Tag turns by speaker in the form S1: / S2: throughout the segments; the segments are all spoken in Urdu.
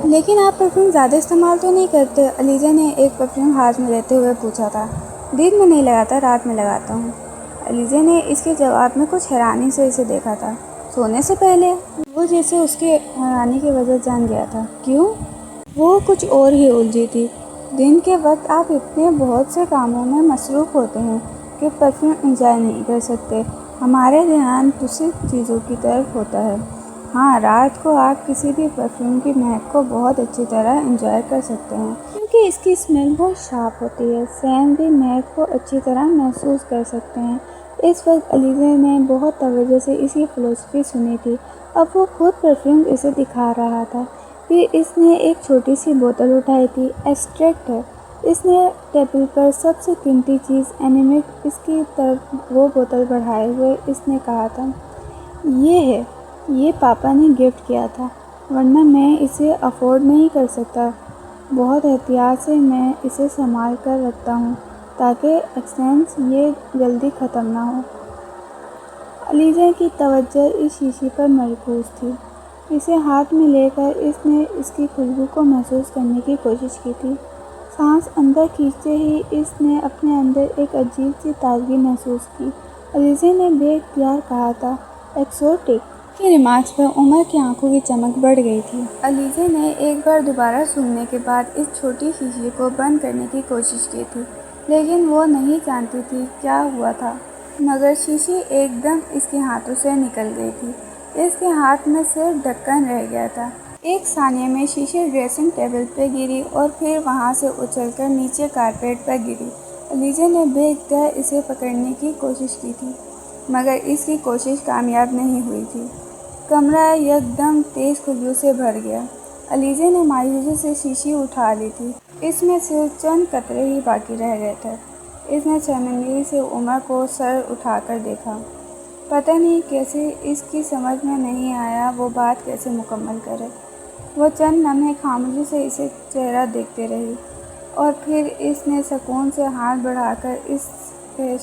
S1: لیکن آپ پرفیوم زیادہ استعمال تو نہیں کرتے؟ علیزہ نے ایک پرفیوم ہاتھ میں لیتے ہوئے پوچھا تھا۔ دن میں نہیں لگاتا، رات میں لگاتا ہوں۔ علیزہ نے اس کے جواب میں کچھ حیرانی سے اسے دیکھا تھا۔ سونے سے پہلے؟ وہ جیسے اس کی حیرانی کی وجہ جان گیا تھا۔ کیوں؟ وہ کچھ اور ہی الجھی تھی۔ دن کے وقت آپ اتنے بہت سے کاموں میں مصروف ہوتے ہیں کہ پرفیوم انجوائے نہیں کر سکتے۔ ہمارے دھیان دوسری چیزوں کی طرف ہوتا ہے۔ ہاں، رات کو آپ کسی بھی پرفیوم کی مہک کو بہت اچھی طرح انجوائے کر سکتے ہیں، کیونکہ اس کی اسمیل بہت شارپ ہوتی ہے۔ سینٹ بھی مہک کو اچھی طرح محسوس کر سکتے ہیں۔ اس وقت علیزہ نے بہت توجہ سے اس کی فلسفی سنی تھی۔ اب وہ خود پرفیوم اسے دکھا رہا تھا۔ پھر اس نے ایک چھوٹی سی بوتل اٹھائی تھی۔ ایکسٹریکٹ ہے۔ اس نے ٹیبل پر سب سے قیمتی چیز انیمک اس کی طرف وہ بوتل بڑھائے ہوئے اس نے کہا تھا، یہ ہے، یہ پاپا نے گفٹ کیا تھا، ورنہ میں اسے افورڈ نہیں کر سکتا۔ بہت احتیاط سے میں اسے سنبھال کر رکھتا ہوں تاکہ ایسنس یہ جلدی ختم نہ ہو۔ علیزہ کی توجہ اس شیشے پر مرکوز تھی۔ اسے ہاتھ میں لے کر اس نے اس کی خوشبو کو محسوس کرنے کی کوشش کی تھی۔ سانس اندر کھینچتے ہی اس نے اپنے اندر ایک عجیب سی تازگی محسوس کی۔ علیزہ نے بے اختیار کہا تھا، ایکسوٹک۔ کے ریمارکس پر عمر کی آنکھوں کی چمک بڑھ گئی تھی۔ علیزہ نے ایک بار دوبارہ سونگھنے کے بعد اس چھوٹی شیشے کو بند کرنے کی کوشش کی تھی، لیکن وہ نہیں جانتی تھی کیا ہوا تھا، مگر شیشی ایک دم اس کے ہاتھوں سے نکل گئی تھی۔ اس کے ہاتھ میں صرف ڈھکن رہ گیا تھا۔ ایک ثانیے میں شیشی ڈریسنگ ٹیبل پہ گری اور پھر وہاں سے اچھل کر نیچے کارپیٹ پر گری۔ علیزہ نے بے اختیار اسے پکڑنے کی کوشش کی تھی، مگر اس کی کوشش کامیاب نہیں ہوئی تھی۔ کمرہ یکدم تیز خوشبو سے بھر گیا۔ علیزہ نے مایوسی سے شیشی اٹھا لی تھی۔ اس میں صرف چند قطرے ہی باقی رہ گئے تھے۔ اس نے شرمندگی سے عمر کو سر اٹھا کر دیکھا۔ پتہ نہیں کیسے اس کی سمجھ میں نہیں آیا وہ بات کیسے مکمل کرے۔ وہ چند لمحے خاموشی سے اسے چہرہ دیکھتے رہی، اور پھر اس نے سکون سے ہاتھ بڑھا کر اس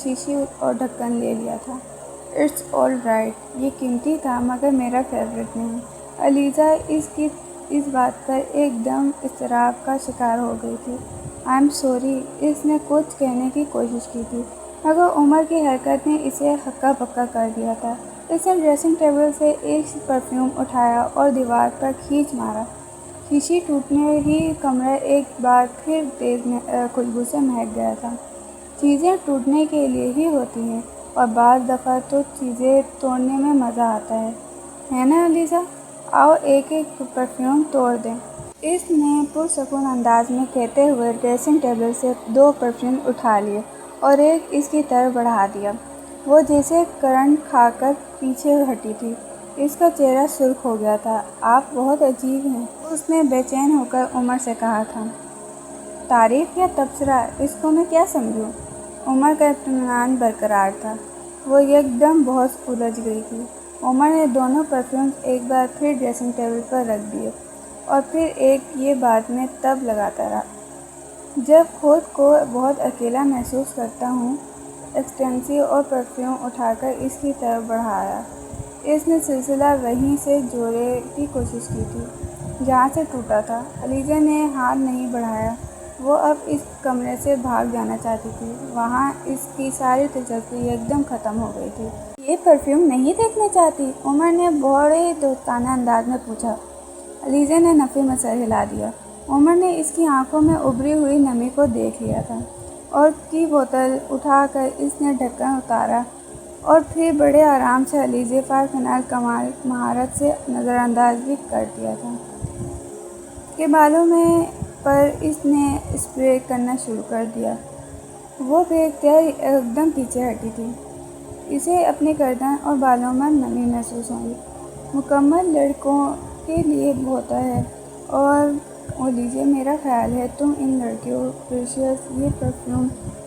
S1: شیشی اور ڈھکن لے لیا تھا۔ اٹس آل رائٹ، یہ قیمتی تھا مگر میرا فیورٹ نہیں۔ علیزہ اس کی اس بات پر ایک دم اضطراب کا شکار ہو گئی تھی۔ آئی ایم سوری، اس نے کچھ کہنے کی کوشش کی تھی، مگر عمر کی حرکت نے اسے ہکا بکا کر دیا تھا۔ اس نے ڈریسنگ ٹیبل سے ایک پرفیوم اٹھایا اور دیوار پر کھینچ مارا۔ شیشی ٹوٹنے ہی کمرہ ایک بار پھر تیز خوشبو سے مہک گیا تھا۔ چیزیں ٹوٹنے کے لیے ہی ہوتی ہیں، اور بعض دفعہ تو چیزیں توڑنے میں مزہ آتا ہے نا علیزہ؟ آؤ ایک ایک پرفیوم توڑ دیں۔ اس نے پرسکون انداز میں کہتے ہوئے ڈریسنگ ٹیبل سے 2 پرفیوم اٹھا لیے اور ایک اس کی طرف بڑھا دیا۔ وہ جیسے کرنٹ کھا کر پیچھے ہٹی تھی۔ اس کا چہرہ سرخ ہو گیا تھا۔ آپ بہت عجیب ہیں، اس نے بے چین ہو کر عمر سے کہا تھا۔ تعریف یا تبصرہ، اس کو میں کیا سمجھوں؟ عمر کا اطمینان برقرار تھا۔ وہ یکدم بہت الجھ گئی تھی۔ عمر نے دونوں پرفیومز ایک بار پھر ڈریسنگ ٹیبل پر رکھ دیے، اور پھر ایک یہ بعد میں تب لگاتا رہا۔ جب خود کو بہت اکیلا محسوس کرتا ہوں، ایکسٹنسی اور پرفیوم اٹھا کر اس کی طرف بڑھایا۔ اس نے سلسلہ وہیں سے جوڑنے کی کوشش کی تھی جہاں سے ٹوٹا تھا۔ علیزہ نے ہاتھ نہیں بڑھایا۔ وہ اب اس کمرے سے بھاگ جانا چاہتی تھی۔ وہاں اس کی ساری دلچسپی یکدم ختم ہو گئی تھی۔ یہ پرفیوم نہیں دیکھنا چاہتی؟ عمر نے بڑے دوستانہ انداز میں پوچھا۔ علیزہ نے نفی میں سر ہلا دیا۔ عمر نے اس کی آنکھوں میں ابھری ہوئی نمی کو دیکھ لیا تھا، اور کی بوتل اٹھا کر اس نے ڈھکن اتارا اور پھر بڑے آرام سے علیزہ فار فنال کمال مہارت سے نظر انداز بھی کر دیا تھا کہ بالوں میں پر اس نے اسپرے کرنا شروع کر دیا۔ وہ بے اختیار ایک دم پیچھے ہٹی تھی۔ اسے اپنی گردن اور بالوں میں نمی محسوس ہوئی۔ مکمل لڑکوں کے لیے ہوتا ہے، اور علیزہ میرا خیال ہے تم ان لڑکیوں پریشیس یہ پرفیوم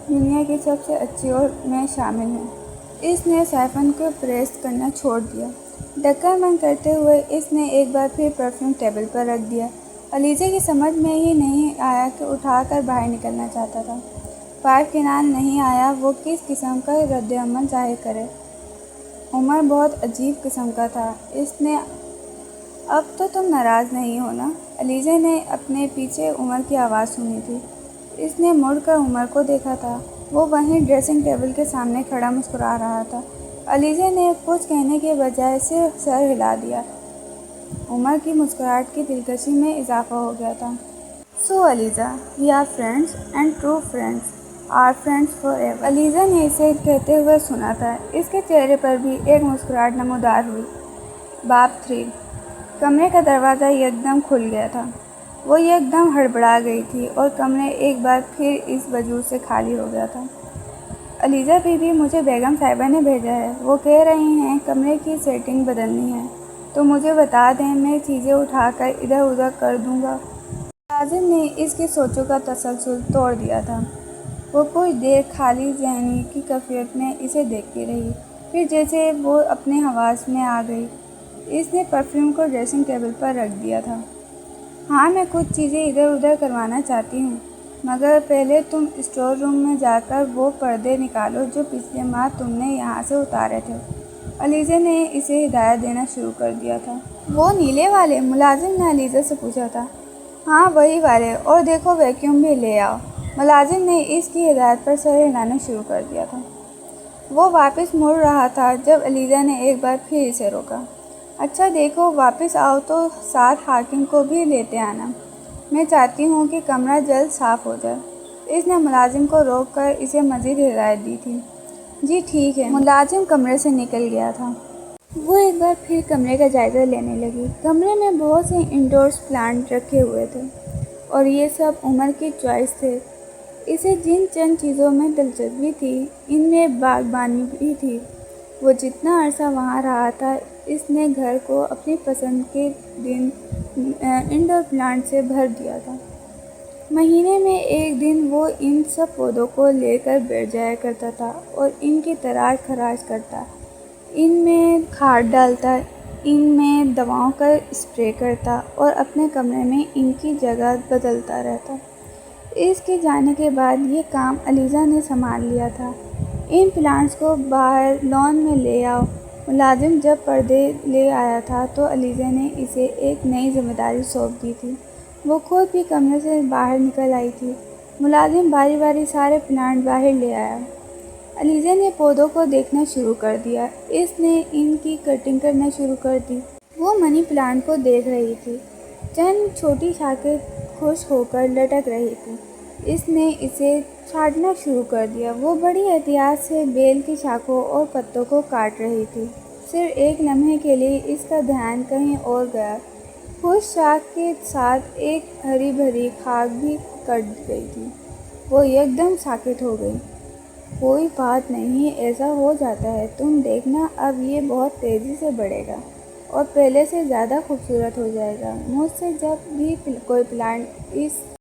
S1: دنیا کی سب سے اچھی اور میں شامل ہیں۔ اس نے سائفن کو پریس کرنا چھوڑ دیا۔ ڈھکن بند کرتے ہوئے اس نے ایک بار پھر پرفیوم ٹیبل پر رکھ دیا۔ علیزہ کی سمجھ میں ہی نہیں آیا کہ اٹھا کر باہر نکلنا چاہتا تھا۔ فار فنال نہیں آیا، وہ کس قسم کا رد عمل ظاہر کرے؟ عمر بہت عجیب قسم کا تھا۔ اس نے اب تو تم ناراض نہیں ہو نا؟ علیزہ نے اپنے پیچھے عمر کی آواز سنی تھی۔ اس نے مڑ کر عمر کو دیکھا تھا۔ وہ وہیں ڈریسنگ ٹیبل کے سامنے کھڑا مسکرا رہا تھا۔ علیزہ نے کچھ کہنے کے بجائے صرف سر ہلا دیا۔ عمر کی مسکراہٹ کی دلکشی میں اضافہ ہو گیا تھا۔ "So Alizeh, we are friends and true friends are friends forever". Alizeh نے اسے کہتے ہوئے سنا تھا۔ اس کے چہرے پر بھی ایک مسکراہٹ نمودار ہوئی۔ باب 3۔ کمرے کا دروازہ یکدم کھل گیا تھا۔ وہ یکدم ہڑبڑا گئی تھی اور کمرہ ایک بار پھر اس وجود سے خالی ہو گیا تھا۔ "علیزہ بی بی، مجھے بیگم صاحبہ نے بھیجا ہے۔ وہ کہہ رہی ہیں کمرے کی سیٹنگ بدلنی ہے تو مجھے بتا دیں، میں چیزیں اٹھا کر ادھر ادھر کر دوں گا۔" ملازم نے اس کی سوچوں کا تسلسل توڑ دیا تھا۔ وہ کچھ دیر خالی ذہنی کی کیفیت میں اسے دیکھتی رہی، پھر جیسے وہ اپنے حواس میں آ گئی، اس نے پرفیوم کو ڈریسنگ ٹیبل پر رکھ دیا تھا۔ "ہاں، میں کچھ چیزیں ادھر ادھر کروانا چاہتی ہوں، مگر پہلے تم اسٹور روم میں جا کر وہ پردے نکالو جو پچھلے ماہ تم نے یہاں سے اتارے تھے۔" علیزہ نے اسے ہدایت دینا شروع کر دیا تھا۔ "وہ نیلے والے؟" ملازم نے علیزہ سے پوچھا تھا۔ "ہاں، وہی والے، اور دیکھو ویکیوم بھی لے آؤ۔" ملازم نے اس کی ہدایت پر سر ہلانا شروع کر دیا تھا۔ وہ واپس مڑ رہا تھا جب علیزہ نے ایک بار پھر اسے روکا۔ "اچھا دیکھو، واپس آؤ تو ساتھ حاکم کو بھی لیتے آنا۔ میں چاہتی ہوں کہ کمرہ جلد صاف ہو جائے۔" اس نے ملازم کو روک کر اسے مزید ہدایت دی تھی۔ "جی ٹھیک ہے۔" ملازم کمرے سے نکل گیا تھا۔ وہ ایک بار پھر کمرے کا جائزہ لینے لگی۔ کمرے میں بہت سے انڈورس پلانٹ رکھے ہوئے تھے اور یہ سب عمر کی چوائس تھے۔ اسے جن چند چیزوں میں دلچسپی تھی، ان میں باغبانی بھی تھی۔ وہ جتنا عرصہ وہاں رہا تھا، اس نے گھر کو اپنی پسند کے انڈور پلانٹ سے بھر دیا تھا۔ مہینے میں ایک دن وہ ان سب پودوں کو لے کر بیٹھ جایا کرتا تھا اور ان کی تراش خراش کرتا، ان میں کھاد ڈالتا، ان میں دواؤں کا اسپرے کرتا اور اپنے کمرے میں ان کی جگہ بدلتا رہتا۔ اس کے جانے کے بعد یہ کام علیزہ نے سنبھال لیا تھا۔ "ان پلانٹس کو باہر لان میں لے آؤ۔" ملازم جب پردے لے آیا تھا تو علیزہ نے اسے ایک نئی ذمہ داری سونپ دی تھی۔ وہ خود بھی کمرے سے باہر نکل آئی تھی۔ ملازم باری باری سارے پلانٹ باہر لے آیا۔ علیزہ نے پودوں کو دیکھنا شروع کر دیا۔ اس نے ان کی کٹنگ کرنا شروع کر دی۔ وہ منی پلانٹ کو دیکھ رہی تھی۔ چند چھوٹی شاخیں خشک ہو کر لٹک رہی تھیں۔ اس نے اسے چھانٹنا شروع کر دیا۔ وہ بڑی احتیاط سے بیل کی شاخوں اور پتوں کو کاٹ رہی تھی۔ صرف ایک لمحے کے لیے اس کا دھیان کہیں اور گیا۔ خشک شاخ کے ساتھ ایک ہری بھری خاک بھی کٹ گئی تھی۔ وہ یکدم ساکت ہو گئی۔ "کوئی بات نہیں، ایسا ہو جاتا ہے۔ تم دیکھنا، اب یہ بہت تیزی سے بڑھے گا اور پہلے سے زیادہ خوبصورت ہو جائے گا۔ مجھ سے جب بھی کوئی پلانٹ اس